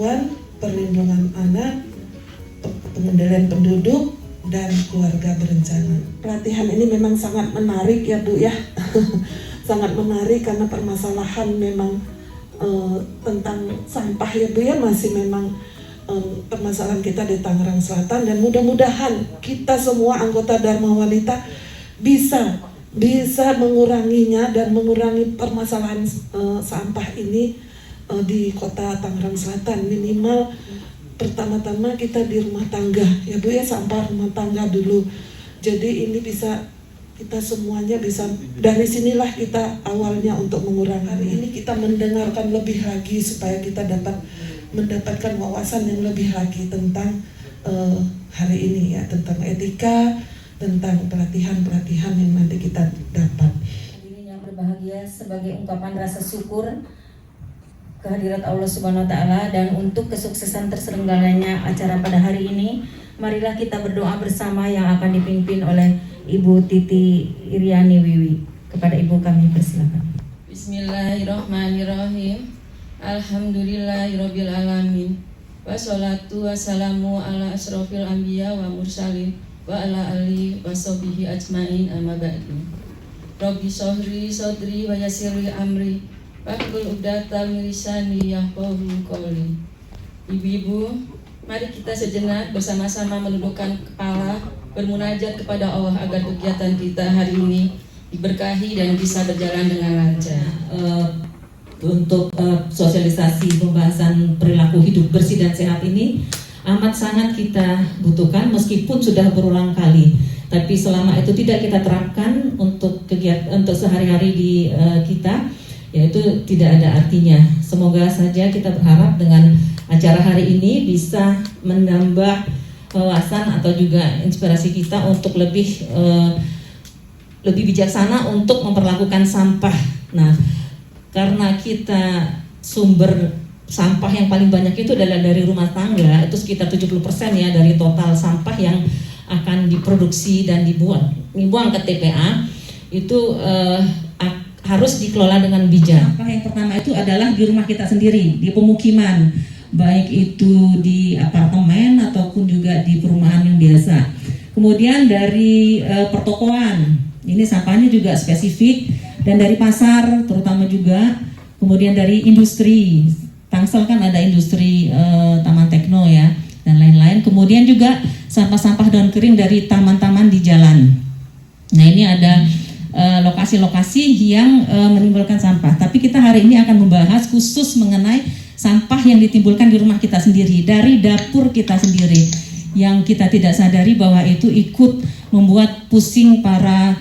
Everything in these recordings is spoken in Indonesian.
perempuan, perlindungan anak, pengendalian penduduk, dan keluarga berencana. Pelatihan ini memang sangat menarik ya Bu ya. Sangat menarik karena permasalahan memang tentang sampah ya Bu ya, masih memang permasalahan kita di Tangerang Selatan, dan mudah-mudahan kita semua anggota Dharma Wanita bisa menguranginya dan mengurangi permasalahan sampah ini di kota Tangerang Selatan. Minimal pertama-tama kita di rumah tangga ya Bu ya, sampah rumah tangga dulu. Jadi ini bisa, kita semuanya bisa, dari sinilah kita awalnya untuk mengurangi. Hari ini kita mendengarkan lebih lagi supaya kita dapat mendapatkan wawasan yang lebih lagi tentang hari ini ya, tentang etika, tentang pelatihan-pelatihan yang nanti kita dapat. Hadirin yang berbahagia, sebagai ungkapan rasa syukur kehadirat Allah Subhanahu wa Ta'ala dan untuk kesuksesan terselenggaranya acara pada hari ini, marilah kita berdoa bersama yang akan dipimpin oleh Ibu Titi Iriani Wiwi. Kepada Ibu kami persilakan. Bismillahirrahmanirrahim. Alhamdulillahirabbil alamin. Wassalatu wassalamu ala asrofil anbiya wa mursalin wa ala alihi washabihi ajmain, amma ba'du. Rabbi shrahli sadri wa yassirli amri wahlul 'uqdatam min lisani yafqahu qawli. Ibu-ibu, mari kita sejenak bersama-sama menundukkan kepala, bermunajat kepada Allah agar kegiatan kita hari ini diberkahi dan bisa berjalan dengan lancar. Untuk sosialisasi pembahasan perilaku hidup bersih dan sehat ini amat sangat kita butuhkan, meskipun sudah berulang kali. Tapi selama itu tidak kita terapkan untuk kegiatan untuk sehari-hari di kita, yaitu tidak ada artinya. Semoga saja kita berharap dengan acara hari ini bisa menambah wawasan atau juga inspirasi kita untuk lebih bijaksana untuk memperlakukan sampah. Nah, karena kita sumber sampah yang paling banyak itu adalah dari rumah tangga, itu sekitar 70% ya dari total sampah yang akan diproduksi dan dibuang ke TPA, itu harus dikelola dengan bijak. Sampah yang pertama itu adalah di rumah kita sendiri, di pemukiman, baik itu di apartemen ataupun juga di perumahan yang biasa. Kemudian dari pertokoan, ini sampahnya juga spesifik, dan dari pasar terutama juga. Kemudian dari industri, Tangsel kan ada industri Taman Tekno ya, dan lain-lain. Kemudian juga sampah-sampah daun kering dari taman-taman di jalan. Nah, ini ada lokasi-lokasi yang menimbulkan sampah. Tapi kita hari ini akan membahas khusus mengenai sampah yang ditimbulkan di rumah kita sendiri, dari dapur kita sendiri, yang kita tidak sadari bahwa itu ikut membuat pusing para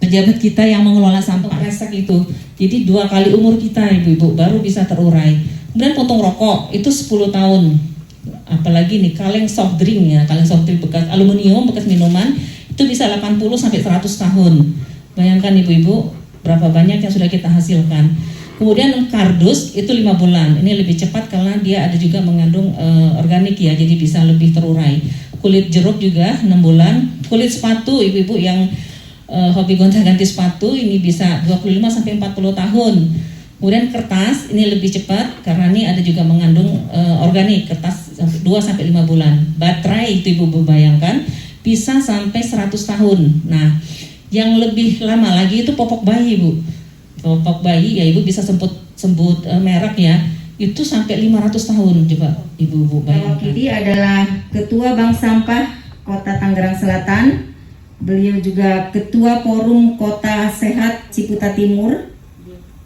pejabat kita yang mengelola sampah. Resek itu, jadi 2 kali umur kita ibu-ibu baru bisa terurai. Kemudian potong rokok itu 10 tahun. Apalagi nih kaleng soft drink ya, kaleng soft drink bekas aluminium, bekas minuman, itu bisa 80 sampai 100 tahun. Bayangkan ibu-ibu berapa banyak yang sudah kita hasilkan. Kemudian kardus itu 5 bulan. Ini lebih cepat karena dia ada juga mengandung organik ya, jadi bisa lebih terurai. Kulit jeruk juga 6 bulan. Kulit sepatu ibu-ibu yang hobi gonta-ganti sepatu ini bisa 25 sampai 40 tahun. Kemudian kertas ini lebih cepat karena ini ada juga mengandung organik, kertas 2 sampai 5 bulan. Baterai itu ibu bayangkan bisa sampai 100 tahun. Nah, yang lebih lama lagi itu popok bayi ibu. Popok bayi ya ibu bisa sebut merek ya. Itu sampai 500 tahun coba ibu bayangkan. Ini adalah Ketua Bank Sampah Kota Tangerang Selatan. Beliau juga Ketua Forum Kota Sehat Ciputa Timur,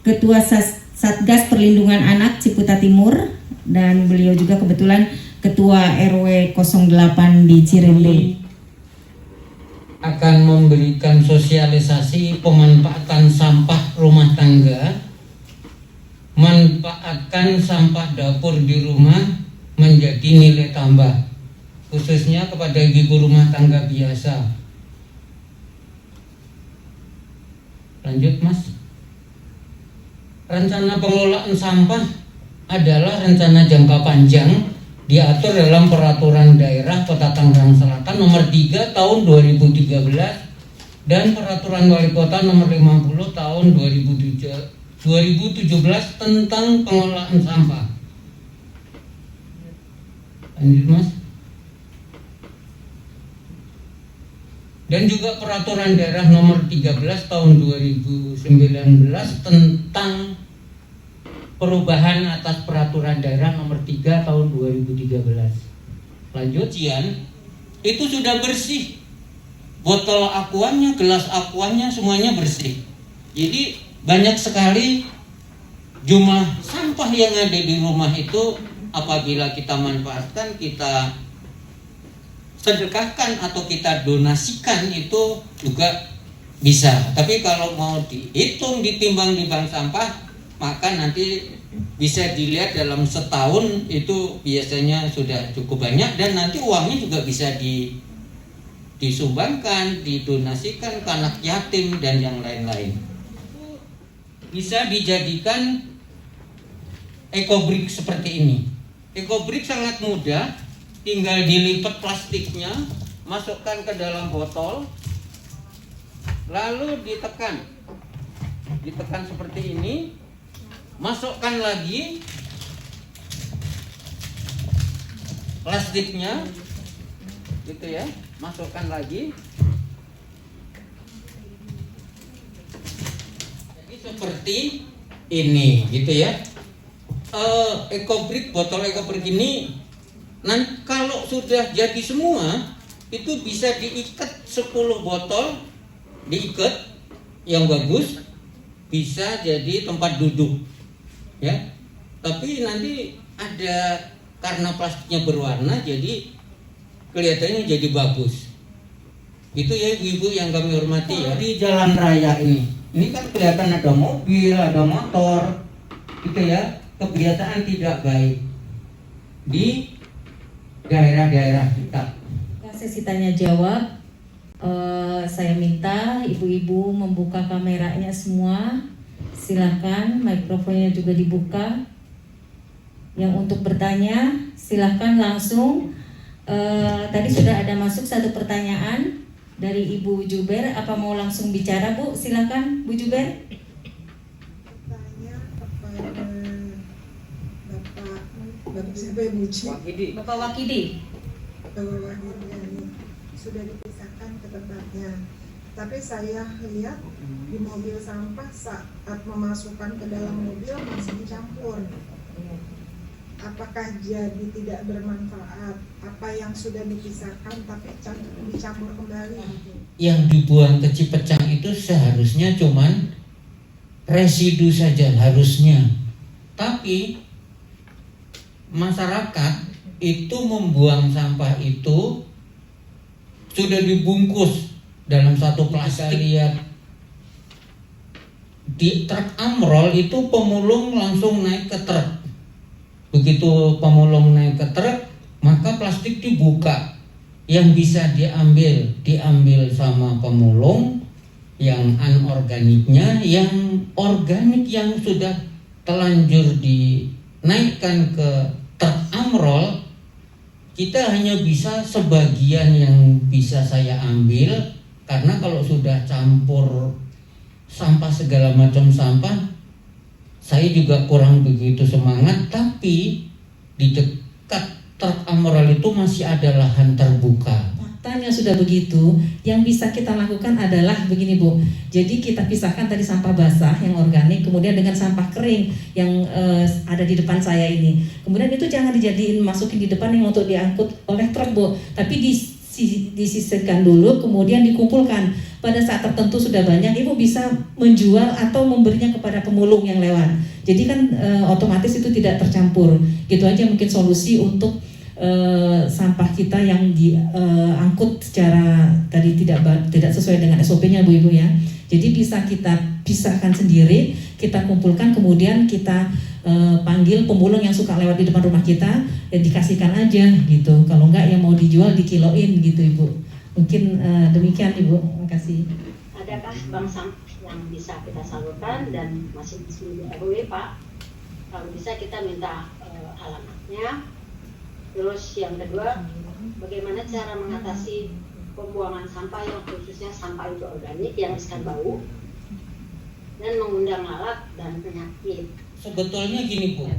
Ketua Satgas Perlindungan Anak Ciputa Timur, dan beliau juga kebetulan Ketua RW 08 di Cirende. Akan memberikan sosialisasi pemanfaatan sampah rumah tangga, manfaatkan sampah dapur di rumah menjadi nilai tambah, khususnya kepada ibu rumah tangga biasa. Lanjut Mas. Rencana pengelolaan sampah adalah rencana jangka panjang, diatur dalam Peraturan Daerah Kota Tangerang Selatan Nomor 3 Tahun 2013 dan Peraturan Wali Kota Nomor 50 Tahun 2017 tentang pengelolaan sampah. Lanjut Mas. Dan juga peraturan daerah nomor 13 tahun 2019 tentang perubahan atas peraturan daerah nomor 3 tahun 2013. Lanjut, Cian, itu sudah bersih. Botol aquanya, gelas aquanya semuanya bersih. Jadi banyak sekali jumlah sampah yang ada di rumah itu apabila kita manfaatkan, kita sedekahkan atau kita donasikan itu juga bisa. Tapi kalau mau dihitung, ditimbang di bank sampah, maka nanti bisa dilihat dalam setahun itu biasanya sudah cukup banyak, dan nanti uangnya juga bisa disumbangkan, didonasikan ke anak yatim dan yang lain-lain. Bisa dijadikan ecobrick seperti ini. Ecobrick sangat mudah. Tinggal dilipat plastiknya, masukkan ke dalam botol, lalu ditekan seperti ini, masukkan lagi plastiknya, gitu ya, masukkan lagi. Jadi seperti ini, gitu ya. Ecobrick, botol ecobrick ini, kalau sudah jadi semua, itu bisa diikat 10 botol, diikat yang bagus, bisa jadi tempat duduk, ya. Tapi nanti ada, karena plastiknya berwarna, jadi kelihatannya jadi bagus. Itu ya ibu yang kami hormati ya. Di jalan raya ini kan kelihatan ada mobil, ada motor, gitu ya. Kebiasaan tidak baik di daerah-daerah kita. Sesi tanya jawab, saya minta ibu-ibu membuka kameranya semua. Silahkan, mikrofonnya juga dibuka. Yang untuk bertanya, silahkan langsung. Tadi sudah ada masuk satu pertanyaan dari Ibu Juber. Apa mau langsung bicara, Bu? Silahkan, Bu Juber. Tanya kepada Bapak siapa ya, Bu Ci? Bapak Wakidi. Bapak Wakidi sudah dipisahkan ke tempatnya. Tapi saya lihat di mobil sampah saat memasukkan ke dalam mobil masih dicampur. Apakah jadi tidak bermanfaat? Apa yang sudah dipisahkan tapi dicampur kembali? Yang dibuang ke Cipecang itu seharusnya cuman residu saja harusnya. Tapi masyarakat itu membuang sampah itu sudah dibungkus dalam satu plastik. Lihat di truk Amrol itu pemulung langsung naik ke truk. Begitu pemulung naik ke truk, maka plastik dibuka. Yang bisa diambil sama pemulung, yang anorganiknya, yang organik yang sudah telanjur dinaikkan ke truk Amrol, kita hanya bisa sebagian yang bisa saya ambil, karena kalau sudah campur sampah segala macam sampah, saya juga kurang begitu semangat. Tapi di dekat truk Amrol itu masih ada lahan terbuka. Faktanya sudah begitu, yang bisa kita lakukan adalah begini Bu. Jadi kita pisahkan tadi sampah basah yang organik, kemudian dengan sampah kering yang ada di depan saya ini. Kemudian itu jangan dijadiin masukin di depan yang untuk diangkut oleh truk Bu, tapi disisihkan dulu, kemudian dikumpulkan. Pada saat tertentu sudah banyak, Ibu bisa menjual atau memberinya kepada pemulung yang lewat. Jadi kan otomatis itu tidak tercampur. Gitu aja mungkin solusi untuk sampah kita yang diangkut secara tadi tidak sesuai dengan SOP-nya Bu Ibu ya. Jadi bisa kita pisahkan sendiri, kita kumpulkan, kemudian kita panggil pemulung yang suka lewat di depan rumah kita dan dikasihkan aja gitu. Kalau enggak yang mau dijual dikiloin gitu Ibu. Mungkin demikian Ibu. Terima kasih. Adakah bank sampah yang bisa kita salurkan dan masih di RW Pak? Kalau bisa kita minta alamatnya. Terus yang kedua, bagaimana cara mengatasi pembuangan sampah yang khususnya sampah itu organik yang riskan bau dan mengundang lalat dan penyakit? Sebetulnya gini Bu,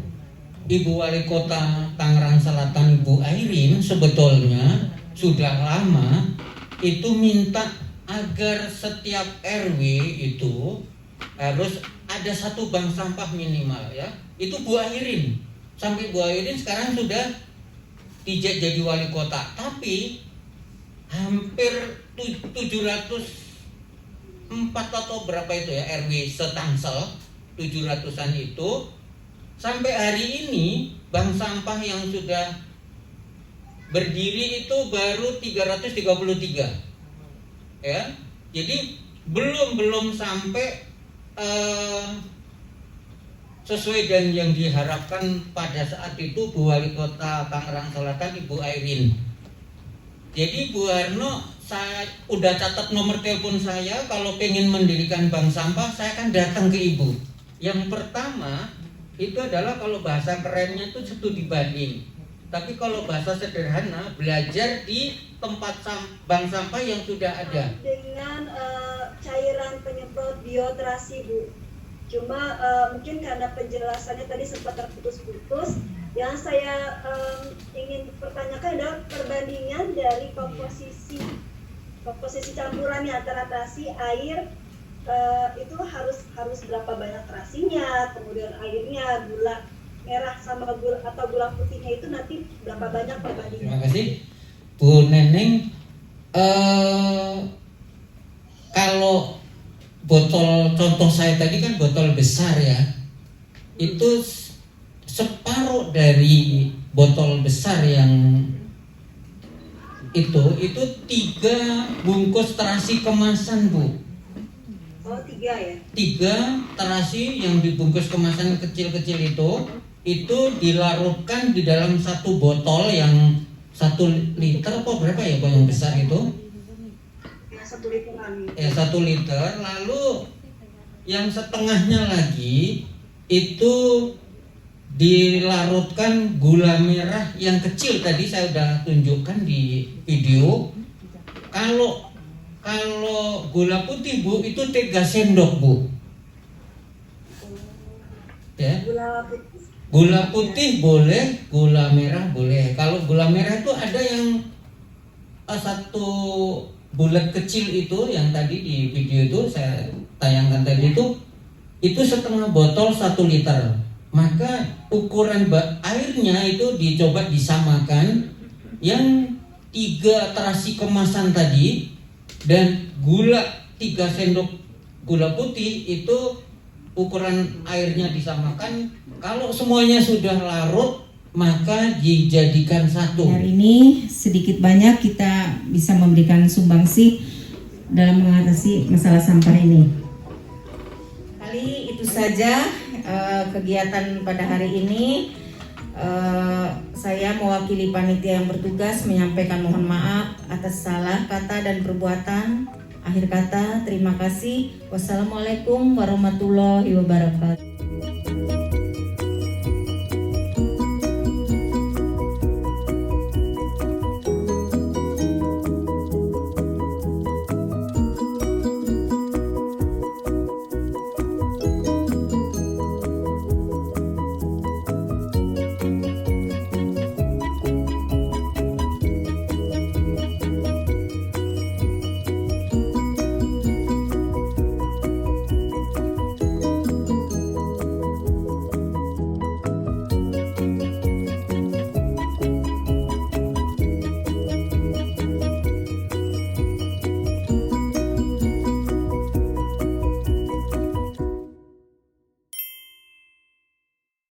Ibu Wali Kota Tangerang Selatan Ibu Airin sebetulnya sudah lama itu minta agar setiap RW itu harus ada satu bank sampah minimal ya. Itu Bu Airin. Sampai Bu Airin sekarang sudah jadi wali kota, tapi hampir 704 atau berapa itu ya RW setangsel 700-an itu sampai hari ini bank sampah yang sudah berdiri itu baru 333 ya. Jadi belum sampai sesuai dengan yang diharapkan pada saat itu Bu Wali Kota Tangerang Selatan Ibu Airin. Jadi Bu Harno, saya udah catat nomor telepon saya, kalau pengen mendirikan bank sampah saya akan datang ke Ibu. Yang pertama itu adalah kalau bahasa kerennya itu studi banding. Tapi kalau bahasa sederhana, belajar di tempat bank sampah yang sudah ada. Dengan cairan penyemprot biotrasi, Bu. Cuma mungkin karena penjelasannya tadi sempat terputus-putus. Yang saya ingin pertanyakan adalah perbandingan dari komposisi campurannya antara terasi, air, itu harus berapa banyak terasinya, kemudian airnya, gula merah sama gula atau gula putihnya itu nanti berapa banyak perbandingan. Terima kasih Bu Neneng. Kalau botol contoh saya tadi kan botol besar ya, itu separuh dari botol besar yang itu 3 bungkus terasi kemasan Bu. Oh 3 ya? 3 terasi yang dibungkus kemasan kecil-kecil itu dilarutkan di dalam satu botol yang 1 liter apa berapa ya Pak yang besar itu? Ya 1 literan. Ya 1 liter. Lalu yang setengahnya lagi itu dilarutkan gula merah yang kecil, tadi saya udah tunjukkan di video. Kalau gula putih Bu itu 3 sendok Bu. Ya. Gula putih boleh, gula merah boleh. Kalau gula merah itu ada yang 1 bulat kecil itu yang tadi di video itu saya tayangkan tadi itu setengah botol 1 liter. Maka ukuran airnya itu dicoba disamakan, yang 3 terasi kemasan tadi dan gula 3 sendok gula putih itu ukuran airnya disamakan. Kalau semuanya sudah larut maka dijadikan satu. Hari ini sedikit banyak kita bisa memberikan sumbangsih dalam mengatasi masalah sampah ini. Kali itu saja kegiatan pada hari ini. Saya mewakili panitia yang bertugas menyampaikan mohon maaf atas salah kata dan perbuatan. Akhir kata, terima kasih. Wassalamualaikum warahmatullahi wabarakatuh.